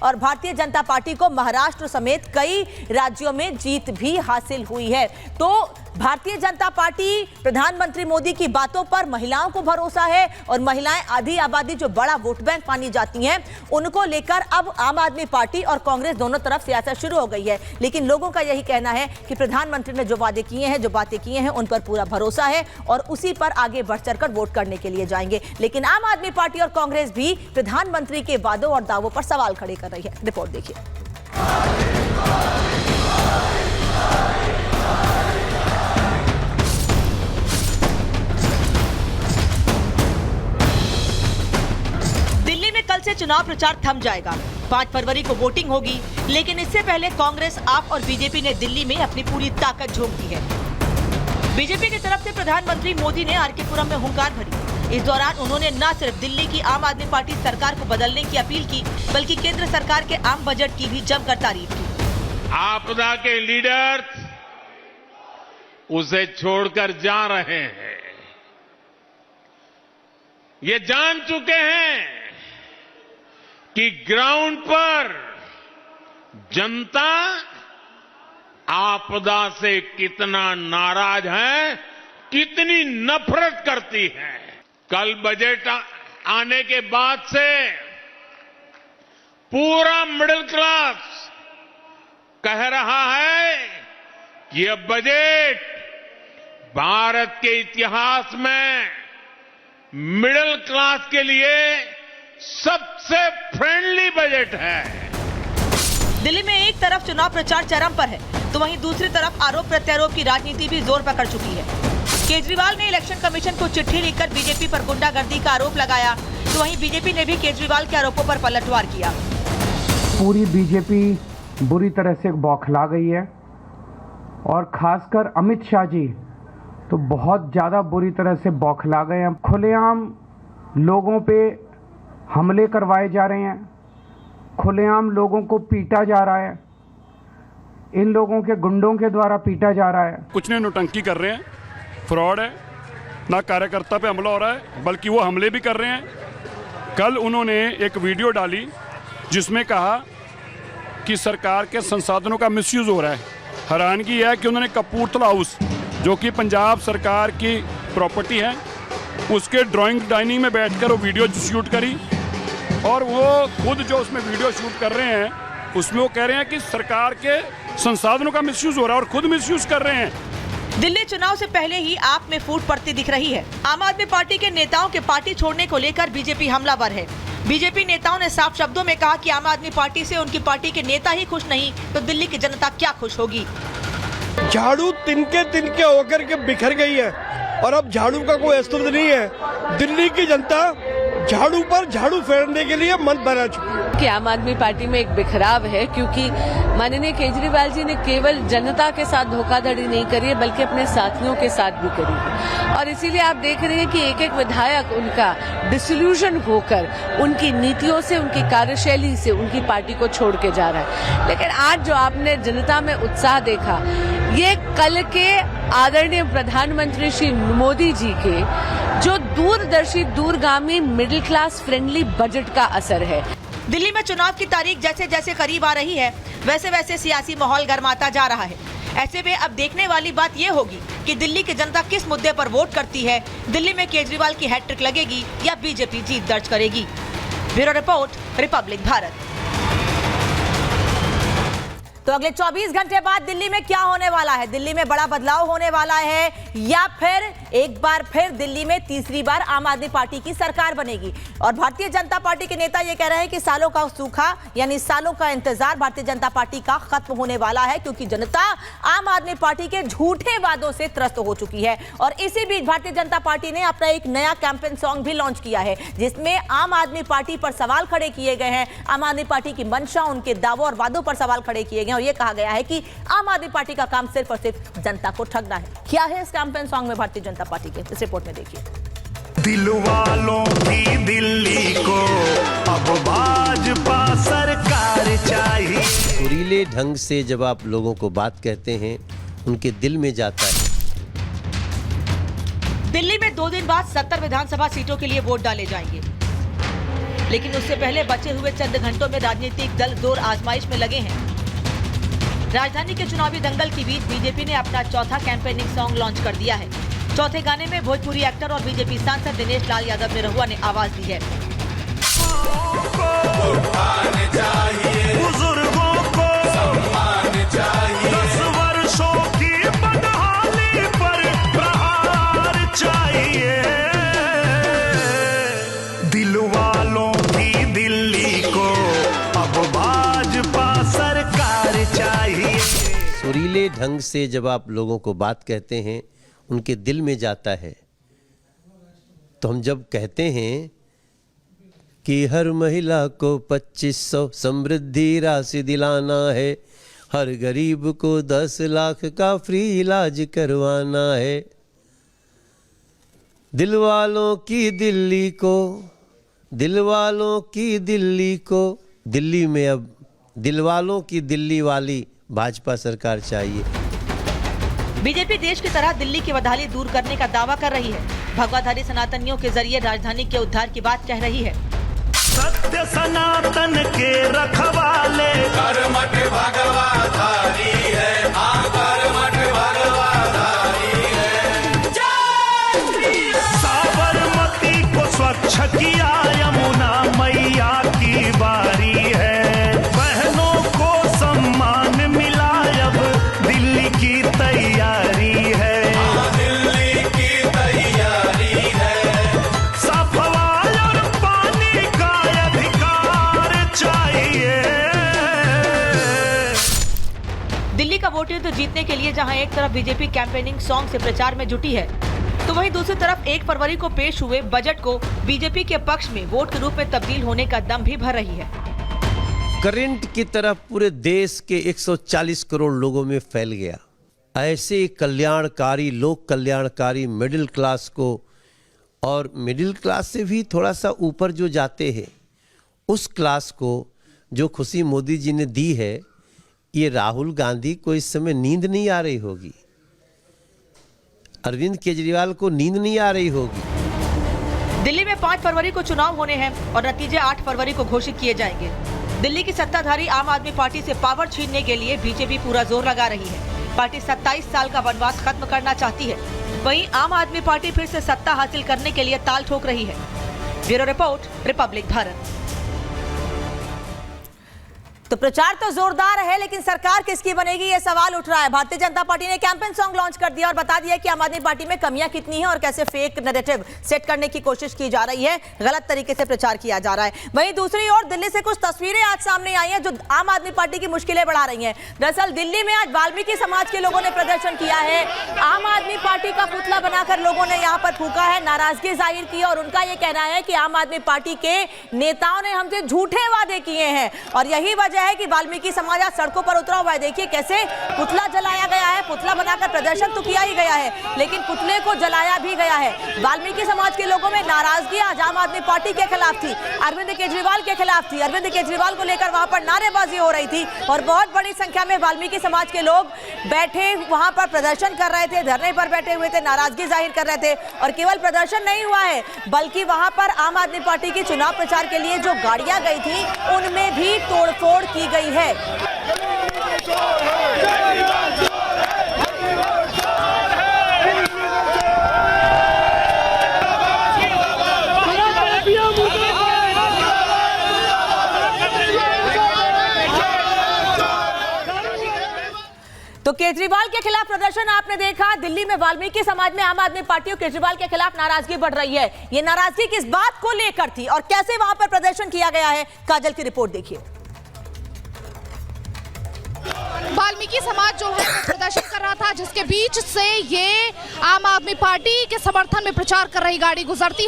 और भारतीय जनता पार्टी को महाराष्ट्र समेत कई राज्यों में जीत भी हासिल हुई है। तो भारतीय जनता पार्टी प्रधानमंत्री मोदी की बातों पर महिलाओं को भरोसा है और महिलाएं आधी आबादी जो बड़ा वोट बैंक मानी जाती हैं, उनको लेकर अब आम आदमी पार्टी और कांग्रेस दोनों तरफ सियासत शुरू हो गई है। लेकिन लोगों का यही कहना है कि प्रधानमंत्री ने जो वादे किए हैं, जो बातें की हैं, उन पर पूरा भरोसा है और उसी पर आगे बढ़ चढ़कर वोट करने के लिए जाएंगे। लेकिन आम आदमी पार्टी और कांग्रेस भी प्रधानमंत्री के वादों और दावों पर सवाल खड़े कर रही है। रिपोर्ट देखिए। कल से चुनाव प्रचार थम जाएगा। 5 फरवरी को वोटिंग होगी, लेकिन इससे पहले कांग्रेस, आप और बीजेपी ने दिल्ली में अपनी पूरी ताकत झोंक दी है। बीजेपी की तरफ से प्रधानमंत्री मोदी ने आर के पुरम में हुंकार भरी। इस दौरान उन्होंने न सिर्फ दिल्ली की आम आदमी पार्टी सरकार को बदलने की अपील की, बल्कि केंद्र सरकार के आम बजट की भी जमकर तारीफ की। आपदा के लीडर्स उसे छोड़कर जा रहे हैं। ये जान चुके हैं कि ग्राउंड पर जनता आपदा से कितना नाराज है, कितनी नफरत करती है। कल बजट आने के बाद से पूरा मिडिल क्लास कह रहा है कि यह बजट भारत के इतिहास में मिडिल क्लास के लिए सबसे फ्रेंडली बजट है। दिल्ली में एक तरफ चुनाव प्रचार चरम पर है, तो वहीं दूसरी तरफ आरोप प्रत्यारोप की राजनीति भी जोर पकड़ चुकी है। केजरीवाल ने इलेक्शन कमीशन को चिट्ठी लिखकर बीजेपी पर गुंडागर्दी का आरोप लगाया, तो वहीं बीजेपी ने भी केजरीवाल के आरोपों पर पलटवार किया। पूरी बीजेपी बुरी तरह से बौखला गई है और खासकर अमित शाह जी तो बहुत ज्यादा बुरी तरह से बौखला गए हैं। खुलेआम लोगों पे हमले करवाए जा रहे हैं, खुलेआम लोगों को पीटा जा रहा है, इन लोगों के गुंडों के द्वारा पीटा जा रहा है। कुछ ने नौटंकी कर रहे हैं, फ्रॉड है, ना कार्यकर्ता पे हमला हो रहा है, बल्कि वो हमले भी कर रहे हैं। कल उन्होंने एक वीडियो डाली जिसमें कहा कि सरकार के संसाधनों का मिसयूज हो रहा है। हैरानगी है कि उन्होंने कपूरथला हाउस, जो कि पंजाब सरकार की प्रॉपर्टी है, उसके ड्राइंग डाइनिंग में बैठकर वो वीडियो शूट करी और वो खुद जो उसमें वीडियो शूट कर रहे हैं उसमें वो कह रहे हैं कि सरकार के संसाधनों का मिसयूज हो रहा है और खुद मिसयूज कर रहे हैं। दिल्ली चुनाव से पहले ही आप में फूट पड़ती दिख रही है। आम आदमी पार्टी के नेताओं के पार्टी छोड़ने को लेकर बीजेपी हमलावर है। बीजेपी नेताओं ने साफ शब्दों में कहा कि आम आदमी पार्टी से उनकी पार्टी के नेता ही खुश नहीं तो दिल्ली की जनता क्या खुश होगी। झाड़ू तिनके होकर के बिखर गई है और अब झाड़ू का कोई अस्तित्व नहीं है। दिल्ली की जनता झाड़ू पर झाड़ू फेरने के लिए मन बना चुकी है। कि आम आदमी पार्टी में एक बिखराव है, क्योंकि माननीय केजरीवाल जी ने केवल जनता के साथ धोखाधड़ी नहीं करी है, बल्कि अपने साथियों के साथ भी करी है। और इसीलिए आप देख रहे हैं कि एक एक विधायक उनका डिसल्यूशन होकर उनकी नीतियों से, उनकी कार्यशैली से उनकी पार्टी को छोड़ के जा रहा है। लेकिन आज जो आपने जनता में उत्साह देखा, ये कल के आदरणीय प्रधानमंत्री श्री मोदी जी के जो दूरदर्शी, दूरगामी, मिडिल क्लास फ्रेंडली बजट का असर है। दिल्ली में चुनाव की तारीख जैसे जैसे करीब आ रही है, वैसे वैसे सियासी माहौल गर्माता जा रहा है। ऐसे में अब देखने वाली बात यह होगी कि दिल्ली की जनता किस मुद्दे पर वोट करती है। दिल्ली में केजरीवाल की हैट्रिक लगेगी या बीजेपी जीत दर्ज करेगी। Bureau report, Republic Bharat. तो अगले 24 घंटे बाद दिल्ली में क्या होने वाला है? दिल्ली में बड़ा बदलाव होने वाला है या फिर एक बार फिर दिल्ली में तीसरी बार आम आदमी पार्टी की सरकार बनेगी? और भारतीय जनता पार्टी के नेता ये कह रहे हैं कि सालों का सूखा यानी सालों का इंतजार भारतीय जनता पार्टी का खत्म होने वाला है, क्योंकि जनता आम आदमी पार्टी के झूठे वादों से त्रस्त हो चुकी है। और इसी बीच भारतीय जनता पार्टी ने अपना एक नया कैंपेन सॉन्ग भी लॉन्च किया है, जिसमें आम आदमी पार्टी पर सवाल खड़े किए गए हैं। आम आदमी पार्टी की मंशा, उनके दावों और वादों पर सवाल खड़े किए गए और यह कहा गया है कि आम आदमी पार्टी का काम सिर्फ और सिर्फ जनता को ठगना है। क्या है इस कैंपेन सॉन्ग में भारतीय जनता पार्टी के? इस रिपोर्ट में देखिए। दिल वालों की दिल्ली को अब भाजपा सरकार चाहिए। सुरीले ढंग से जब आप लोगों को बात कहते हैं, उनके दिल में जाता है। दिल्ली में 2 दिन बाद 70 विधानसभा सीटों के लिए वोट डाले जाएंगे। लेकिन उससे पहले बचे हुए चंद घंटों में राजनीतिक दल जोर आजमाइश में लगे हैं। राजधानी के चुनावी दंगल के बीच बीजेपी ने अपना चौथा कैंपेनिंग सॉन्ग लॉन्च कर दिया है। चौथे गाने में भोजपुरी एक्टर और बीजेपी सांसद दिनेश लाल यादव निरहुआ ने आवाज दी है। बुजुर्गों को सम्मान चाहिए, 10 वर्षों की बदहाली पर प्रहार चाहिए, दिल वालों की दिल्ली को अब भाजपा सरकार चाहिए। सुरीले ढंग से जब आप लोगों को बात कहते हैं, उनके दिल में जाता है। तो हम जब कहते हैं कि हर महिला को 2500 समृद्धि राशि दिलाना है, हर गरीब को 10 लाख का फ्री इलाज करवाना है, दिल वालों की दिल्ली को, दिल वालों की दिल्ली को, दिल्ली में अब दिल वालों की दिल्ली वाली भाजपा सरकार चाहिए। बीजेपी देश की तरह दिल्ली की बदहाली दूर करने का दावा कर रही है। भगवाधारी सनातनियों के जरिए राजधानी के उद्धार की बात कह रही है। सत्य सनातन के रखवाले कर्मठ भगवाधारी है, कर्मठ भगवाधारी है। साबरमती को स्वच्छ किया यमुना मैया की बारी है, बहनों को सम्मान मिला अब दिल्ली की तैयारी है, दिल्ली की तैयारी है। सफाई और पानी का अधिकार चाहिए। दिल्ली का वोट युद्ध जीतने के लिए जहां एक तरफ बीजेपी कैंपेनिंग सॉन्ग से प्रचार में जुटी है, तो वहीं दूसरी तरफ 1 फरवरी को पेश हुए बजट को बीजेपी के पक्ष में वोट के रूप में तब्दील होने का दम भी भर रही है। करंट की तरफ पूरे देश के 140 करोड़ लोगों में फैल गया। ऐसे कल्याणकारी, लोक कल्याणकारी मिडिल क्लास को, और मिडिल क्लास से भी थोड़ा सा ऊपर जो जाते हैं, उस क्लास को जो खुशी मोदी जी ने दी है, ये राहुल गांधी को इस समय नींद नहीं आ रही होगी, अरविंद केजरीवाल को नींद नहीं आ रही होगी। दिल्ली में 5 फरवरी को चुनाव होने हैं और नतीजे 8 फरवरी को घोषित किए जाएंगे। दिल्ली की सत्ताधारी आम आदमी पार्टी से पावर छीनने के लिए बीजेपी पूरा जोर लगा रही है। पार्टी 27 साल का वनवास खत्म करना चाहती है। वहीं आम आदमी पार्टी फिर से सत्ता हासिल करने के लिए ताल ठोक रही है। Bureau report, Republic Bharat. तो प्रचार तो जोरदार है, लेकिन सरकार किसकी बनेगी ये सवाल उठ रहा है। भारतीय जनता पार्टी ने कैंपेन सॉन्ग लॉन्च कर दिया और बता दिया कि आम आदमी पार्टी में कमियां कितनी हैं और कैसे फेक नैरेटिव सेट करने की कोशिश की जा रही है, गलत तरीके से प्रचार किया जा रहा है। वहीं दूसरी ओर दिल्ली से कुछ तस्वीरें आज सामने आई हैं जो आम आदमी पार्टी की मुश्किलें बढ़ा रही हैं। दरअसल दिल्ली में आज वाल्मीकि समाज के लोगों ने प्रदर्शन किया है। आम आदमी पार्टी का पुतला बनाकर लोगों ने यहाँ पर फूंका है, नाराजगी जाहिर की और उनका ये कहना है कि आम आदमी पार्टी के नेताओं ने हमसे झूठे वादे किए हैं और यही वजह है कि वाल्मीकि समाज आज सड़कों पर उतरा हुआ है। देखिए कैसे पुतला जलाया गया है, पुतला बनाकर प्रदर्शन तो किया ही गया है, लेकिन पुतले को जलाया भी गया है। वाल्मीकि समाज के लोगों में नाराजगी आज आम आदमी पार्टी के खिलाफ थी, अरविंद केजरीवाल के खिलाफ थी। अरविंद केजरीवाल को लेकर वहां पर नारेबाजी हो रही थी और बहुत बड़ी संख्या में वाल्मीकि समाज के लोग बैठे वहां पर प्रदर्शन कर रहे थे, धरने पर बैठे हुए थे, नाराजगी जाहिर कर रहे थे। और केवल प्रदर्शन नहीं हुआ है, बल्कि वहां पर आम आदमी पार्टी की चुनाव प्रचार के लिए जो गाड़ियां गई थी उनमें भी तोड़फोड़ की गई है। तो केजरीवाल के खिलाफ प्रदर्शन आपने देखा, दिल्ली में वाल्मीकि समाज में आम आदमी पार्टी और केजरीवाल के खिलाफ नाराजगी बढ़ रही है। ये नाराजगी किस बात को लेकर थी और कैसे वहां पर प्रदर्शन किया गया है, काजल की रिपोर्ट देखिए। वाल्मीकि समाज जो है वो प्रदर्शन कर रहा था, जिसके बीच से ये आम आदमी पार्टी के समर्थन में प्रचार कर रही गाड़ी गुजरती